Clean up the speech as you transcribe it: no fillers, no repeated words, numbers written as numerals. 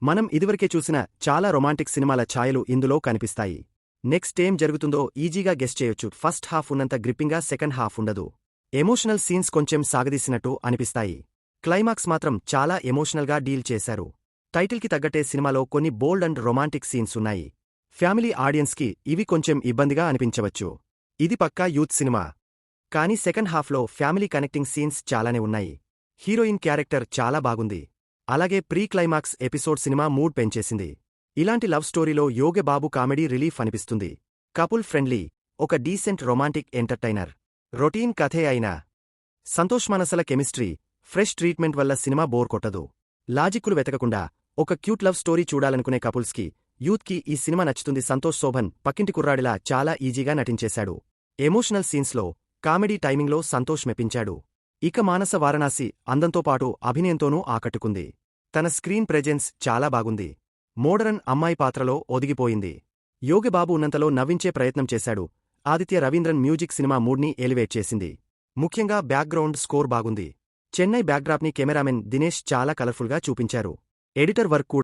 మనం ఇదివరకే చూసిన చాలా రొమాంటిక్ సినిమాల ఛాయలు ఇందులో కనిపిస్తాయి. నెక్స్ట్ ఏం జరుగుతుందో ఈజీగా గెస్ చేయొచ్చు. ఫస్ట్ హాఫ్ ఉన్నంత గ్రిప్పింగ్గా సెకండ్ హాఫ్ ఉండదు. ఎమోషనల్ సీన్స్ కొంచెం సాగదీసినట్టు అనిపిస్తాయి. క్లైమాక్స్ మాత్రం చాలా ఎమోషనల్గా డీల్ చేశారు. టైటిల్కి తగ్గట్టే సినిమాలో కొన్ని బోల్డ్ అండ్ రొమాంటిక్ సీన్స్ ఉన్నాయి. ఫ్యామిలీ ఆడియన్స్కి ఇవి కొంచెం ఇబ్బందిగా అనిపించవచ్చు. ఇది పక్కా యూత్ సినిమా. కానీ సెకండ్ హాఫ్లో ఫ్యామిలీ కనెక్టింగ్ సీన్స్ చాలానే ఉన్నాయి. హీరోయిన్ క్యారెక్టర్ చాలా బాగుంది. అలాగే ప్రీ క్లైమాక్స్ ఎపిసోడ్ సినిమా మూడ్ పెంచేసింది. ఇలాంటి లవ్ స్టోరీలో యోగబాబు కామెడీ రిలీఫ్ అనిపిస్తుంది. కపుల్ ఫ్రెండ్లీ, ఒక డీసెంట్ రొమాంటిక్ ఎంటర్టైనర్. రొటీన్ కథే అయినా సంతోష్ మనసల కెమిస్ట్రీ, ఫ్రెష్ ట్రీట్మెంట్ వల్ల సినిమా బోర్ కొట్టదు. లాజిక్కులు వెతకకుండా ఒక క్యూట్ లవ్ స్టోరీ చూడాలనుకునే కపుల్స్కి, యూత్కి ఈ సినిమా నచ్చుతుంది. సంతోష్ శోభన్ పక్కింటి కుర్రాడిలా చాలా ఈజీగా నటించేశాడు. ఎమోషనల్ సీన్స్లో, కామెడీ టైమింగ్లో సంతోష్ మెప్పించాడు. ఇక మానస వారణాసి అందంతో పాటు అభినయంతోనూ ఆకట్టుకుంది. తన స్క్రీన్ ప్రెజెన్స్ చాలా బాగుంది. మోడరన్ అమ్మాయి పాత్రలో ఒదిగిపోయింది. యోగబాబు ఉన్నంతలో నవ్వించే ప్రయత్నం చేశాడు. ఆదిత్య రవీంద్రన్ మ్యూజిక్ సినిమా మూడ్ని ఎలివేట్ చేసింది. ముఖ్యంగా బ్యాక్గ్రౌండ్ స్కోర్ బాగుంది. చెన్నై బ్యాక్డ్రాప్ని కెమెరామెన్ దినేష్ చాలా కలర్ఫుల్గా చూపించారు. Editor work